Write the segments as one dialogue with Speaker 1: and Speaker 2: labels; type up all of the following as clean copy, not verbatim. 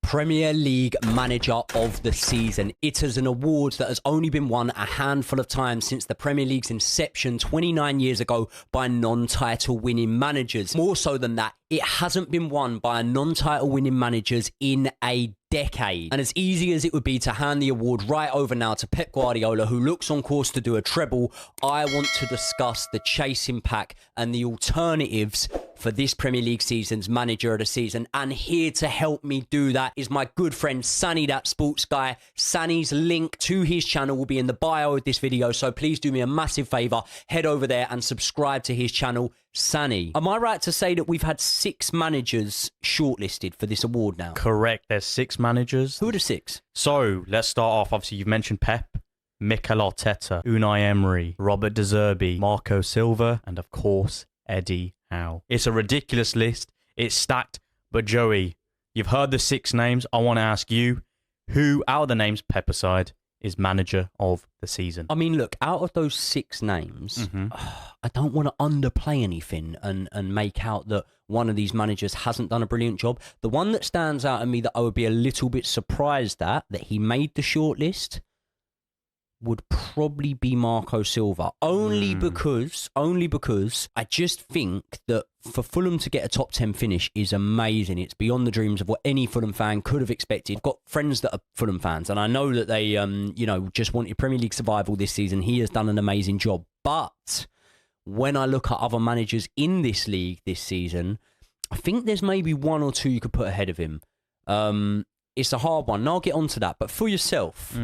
Speaker 1: Premier League Manager of the Season. It is an award that has only been won a handful of times since the Premier League's inception 29 years ago by non-title winning managers. More so than that, it hasn't been won by non-title winning managers in a decade. And as easy as it would be to hand the award right over now to Pep Guardiola, who looks on course to do a treble, I want to discuss the chasing pack and the alternatives for this Premier League season's Manager of the Season. And here to help me do that is my good friend Sani, that sports guy. Sani's link to his channel will be in the bio of this video, so please do me a massive favour, head over there and subscribe to his channel. Sani, am I right to say that we've had 6 managers shortlisted for this award now?
Speaker 2: Correct, there's 6 managers.
Speaker 1: Who are the 6?
Speaker 2: So let's start off. Obviously, you've mentioned Pep, Mikel Arteta, Unai Emery, Robert Zerbi, Marco Silva, and of course, Eddie Howe. It's a ridiculous list. It's stacked. But Joey, you've heard the 6 names. I want to ask you, who out of the names, Pep aside, is Manager of the Season?
Speaker 1: I mean, look, out of those 6 names, I don't want to underplay anything and make out that one of these managers hasn't done a brilliant job. The one that stands out to me that I would be a little bit surprised at, that he made the shortlist, would probably be Marco Silva. Only because I just think that for Fulham to get a top 10 finish is amazing. It's beyond the dreams of what any Fulham fan could have expected. I've got friends that are Fulham fans, and I know that they, just wanted Premier League survival this season. He has done an amazing job. But when I look at other managers in this league this season, I think there's maybe 1 or 2 you could put ahead of him. It's a hard one, and I'll get onto that. But for yourself,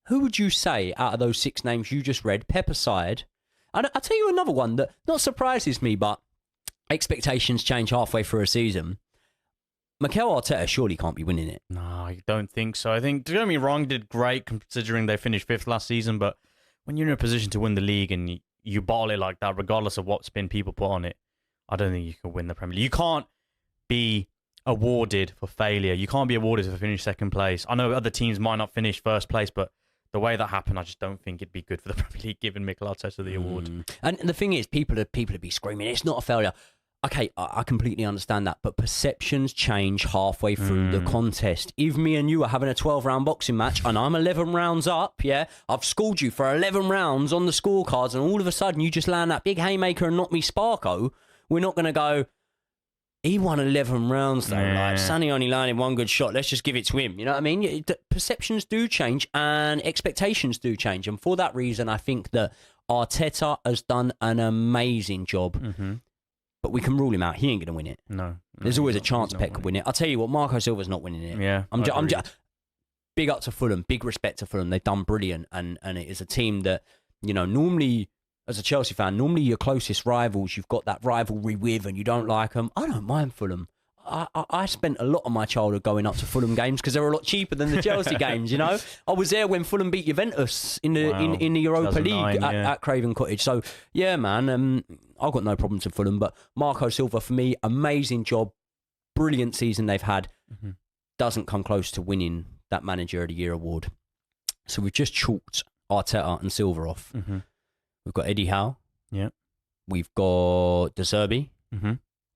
Speaker 1: who would you say out of those 6 names you just read, Pep aside? And I'll tell you another one that not surprises me, but expectations change halfway through a season. Mikel Arteta surely can't be winning it.
Speaker 2: No, I don't think so. I think, don't get me wrong, did great considering they finished 5th last season, but when you're in a position to win the league and you bottle it like that, regardless of what spin people put on it, I don't think you can win the Premier League. You can't be awarded for failure. You can't be awarded for finishing 2nd place. I know other teams might not finish 1st place, but the way that happened, I just don't think it'd be good for the Premier League giving Mikel Arteta the award. And
Speaker 1: the thing is, people would be screaming, it's not a failure. Okay, I completely understand that, but perceptions change halfway through the contest. If me and you are having a 12-round boxing match and I'm 11 rounds up, yeah, I've schooled you for 11 rounds on the scorecards, and all of a sudden you just land that big haymaker and knock me Sparko, we're not going to go, he won 11 rounds though. Like, Sani only landed 1 good shot. Let's just give it to him. You know what I mean? Perceptions do change and expectations do change. And for that reason, I think that Arteta has done an amazing job. But we can rule him out. He ain't going to win it.
Speaker 2: No.
Speaker 1: There's always a chance Pep could win it. I'll tell you what, Marco Silva's not winning it.
Speaker 2: Yeah.
Speaker 1: I'm just big up to Fulham. Big respect to Fulham. They've done brilliant. And it is a team that, normally, as a Chelsea fan, normally your closest rivals, you've got that rivalry with and you don't like them. I don't mind Fulham. I spent a lot of my childhood going up to Fulham games because they were a lot cheaper than the Chelsea games, I was there when Fulham beat Juventus in the in the Europa League at Craven Cottage. So, yeah, man, I've got no problems with Fulham. But Marco Silva, for me, amazing job. Brilliant season they've had. Doesn't come close to winning that Manager of the Year award. So we've just chalked Arteta and Silva off. We've got Eddie Howe.
Speaker 2: Yeah.
Speaker 1: We've got De Zerbi.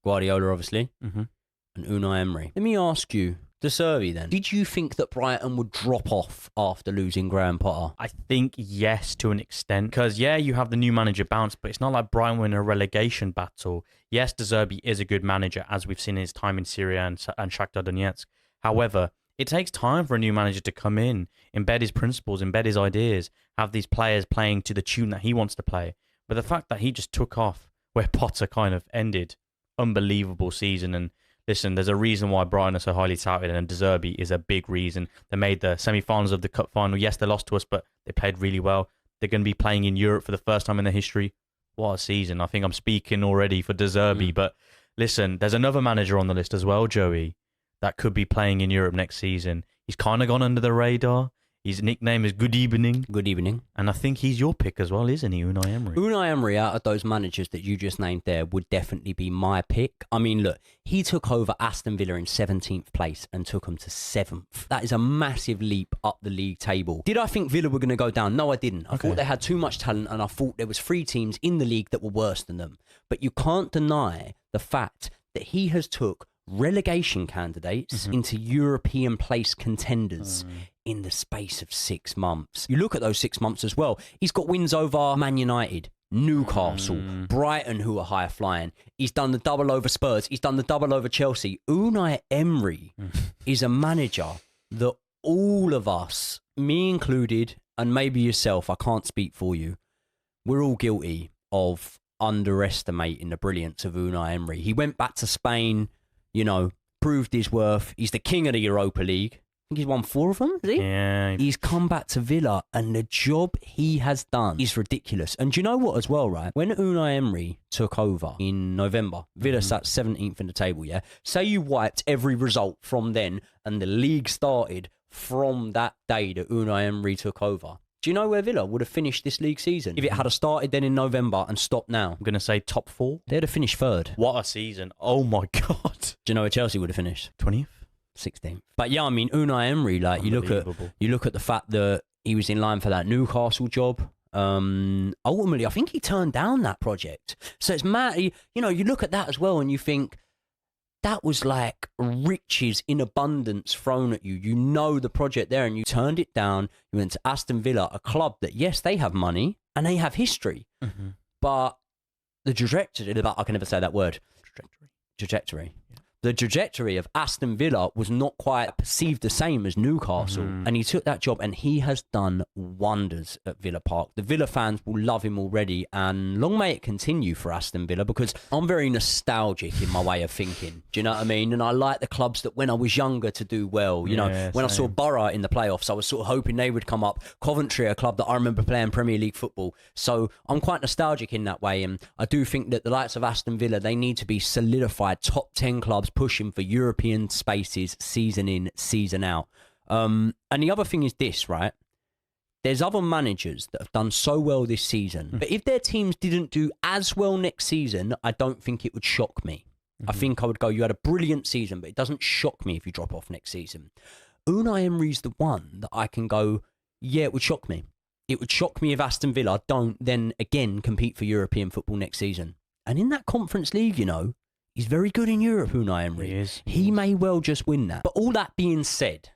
Speaker 1: Guardiola, obviously. And Unai Emery. Let me ask you, De Zerbi then. Did you think that Brighton would drop off after losing Graham Potter?
Speaker 2: I think yes, to an extent. Because, yeah, you have the new manager bounce, but it's not like Brighton were in a relegation battle. Yes, De Zerbi is a good manager, as we've seen in his time in Syria and Shakhtar Donetsk. However, it takes time for a new manager to come in, embed his principles, embed his ideas, have these players playing to the tune that he wants to play. But the fact that he just took off where Potter kind of ended, unbelievable season. And listen, there's a reason why Brighton are so highly touted, and De Zerbi is a big reason. They made the semi-finals of the cup final. Yes, they lost to us, but they played really well. They're going to be playing in Europe for the first time in their history. What a season. I think I'm speaking already for De Zerbi. But listen, there's another manager on the list as well, Joey, that could be playing in Europe next season. He's kind of gone under the radar. His nickname is Good Evening.
Speaker 1: Good Evening.
Speaker 2: And I think he's your pick as well, isn't he, Unai Emery?
Speaker 1: Unai Emery, out of those managers that you just named there, would definitely be my pick. I mean, look, he took over Aston Villa in 17th place and took them to 7th. That is a massive leap up the league table. Did I think Villa were going to go down? No, I didn't. I thought they had too much talent, and I thought there was 3 teams in the league that were worse than them. But you can't deny the fact that he has took relegation candidates into European place contenders in the space of 6 months. You look at those 6 months as well. He's got wins over Man United, Newcastle, Brighton, who are higher flying. He's done the double over Spurs. He's done the double over Chelsea. Unai Emery is a manager that all of us, me included, and maybe yourself, I can't speak for you, we're all guilty of underestimating the brilliance of Unai Emery. He went back to Spain, you know, proved his worth. He's the king of the Europa League. I think he's won 4 of them, has he?
Speaker 2: Yeah.
Speaker 1: He's come back to Villa, and the job he has done is ridiculous. And do you know what as well, right? When Unai Emery took over in November, Villa sat 17th in the table, yeah? Say you wiped every result from then, and the league started from that day that Unai Emery took over. Do you know where Villa would have finished this league season if it had started then in November and stopped now?
Speaker 2: I'm going to say top 4.
Speaker 1: They'd have finished 3rd.
Speaker 2: What a season. Oh my God.
Speaker 1: Do you know where Chelsea would have finished?
Speaker 2: 20th?
Speaker 1: 16th. But yeah, I mean, Unai Emery, like you look at the fact that he was in line for that Newcastle job. Ultimately, I think he turned down that project. So it's mad. You know, you look at that as well and you think, that was like riches in abundance thrown at you. You know the project there, and you turned it down. You went to Aston Villa, a club that, yes, they have money and they have history, but the trajectory, I can never say that word. Trajectory. The trajectory of Aston Villa was not quite perceived the same as Newcastle. And he took that job and he has done wonders at Villa Park. The Villa fans will love him already, and long may it continue for Aston Villa, because I'm very nostalgic in my way of thinking. Do you know what I mean? And I like the clubs that when I was younger to do well. You know, when I saw Borough in the playoffs, I was sort of hoping they would come up. Coventry, a club that I remember playing Premier League football. So I'm quite nostalgic in that way. And I do think that the likes of Aston Villa, they need to be solidified top 10 clubs pushing for European spaces season in, season out. And the other thing is this, right? There's other managers that have done so well this season, but if their teams didn't do as well next season, I don't think it would shock me. I think I would go, you had a brilliant season, but it doesn't shock me if you drop off next season. Unai Emery's the one that I can go, yeah, it would shock me. It would shock me if Aston Villa don't then again compete for European football next season. And in that Conference League, you know, he's very good in Europe, Unai Emery. He may well just win that. But all that being said,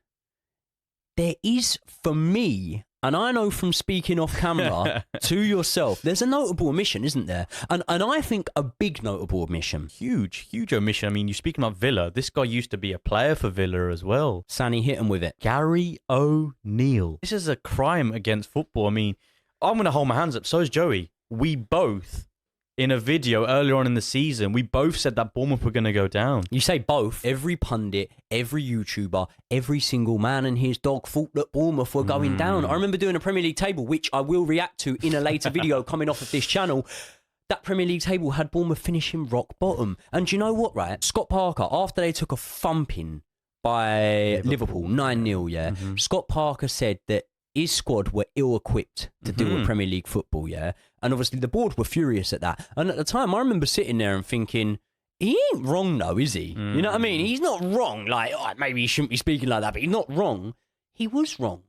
Speaker 1: there is, for me, and I know from speaking off camera to yourself, there's a notable omission, isn't there? And I think a big notable omission.
Speaker 2: Huge omission. I mean, you're speaking about Villa. This guy used to be a player for Villa as well.
Speaker 1: Sani, hit him with it.
Speaker 2: Gary O'Neill. This is a crime against football. I mean, I'm going to hold my hands up. So is Joey. We both, in a video earlier on in the season, we both said that Bournemouth were going to go down.
Speaker 1: You say both. Every pundit, every YouTuber, every single man and his dog thought that Bournemouth were going down. I remember doing a Premier League table, which I will react to in a later video coming off of this channel. That Premier League table had Bournemouth finishing rock bottom. And do you know what, right? Scott Parker, after they took a thumping by Liverpool 9-0, yeah, Scott Parker said that his squad were ill-equipped to deal with Premier League football, yeah? And obviously the board were furious at that. And at the time, I remember sitting there and thinking, he ain't wrong though, is he? You know what I mean? He's not wrong. Like, oh, maybe he shouldn't be speaking like that, but he's not wrong. He was wrong.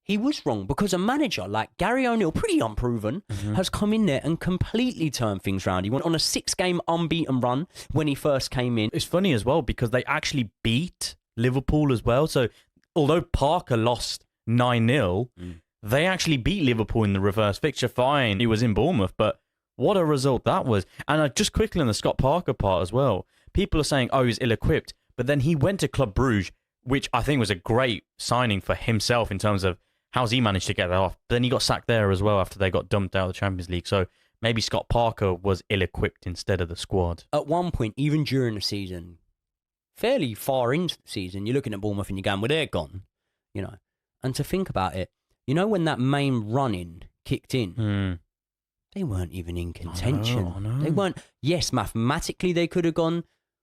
Speaker 1: He was wrong because a manager like Gary O'Neill, pretty unproven, has come in there and completely turned things around. He went on a 6-game unbeaten run when he first came in.
Speaker 2: It's funny as well because they actually beat Liverpool as well. So although Parker lost 9-0, they actually beat Liverpool in the reverse fixture. Fine, he was in Bournemouth, but what a result that was. And just quickly on the Scott Parker part as well, people are saying, oh, he's ill-equipped, but then he went to Club Brugge, which I think was a great signing for himself in terms of how's he managed to get that off. But then he got sacked there as well after they got dumped out of the Champions League. So maybe Scott Parker was ill-equipped instead of the squad.
Speaker 1: At one point, even during the season, fairly far into the season, you're looking at Bournemouth and you're going, well, they're gone, you know. And to think about it, you know, when that main run-in kicked in, they weren't even in contention.
Speaker 2: I know.
Speaker 1: They weren't. Yes, mathematically they could have gone,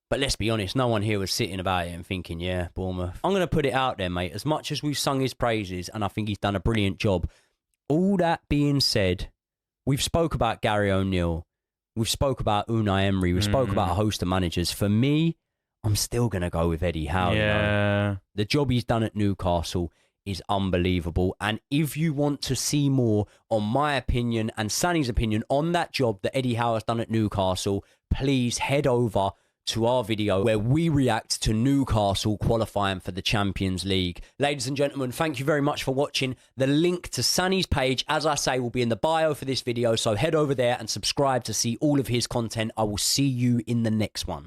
Speaker 1: but let's be honest, no one here was sitting about it and thinking, yeah, Bournemouth. I'm going to put it out there, mate. As much as we've sung his praises, and I think he's done a brilliant job, all that being said, we've spoke about Gary O'Neill, we've spoke about Unai Emery, we've spoke about a host of managers. For me, I'm still going to go with Eddie Howe.
Speaker 2: Yeah.
Speaker 1: You know? The job he's done at Newcastle is unbelievable. And if you want to see more on my opinion and Sani's opinion on that job that Eddie Howe has done at Newcastle, please head over to our video where we react to Newcastle qualifying for the Champions League. Ladies and gentlemen, thank you very much for watching. The link to Sani's page, as I say, will be in the bio for this video, so head over there and subscribe to see all of his content. I will see you in the next one.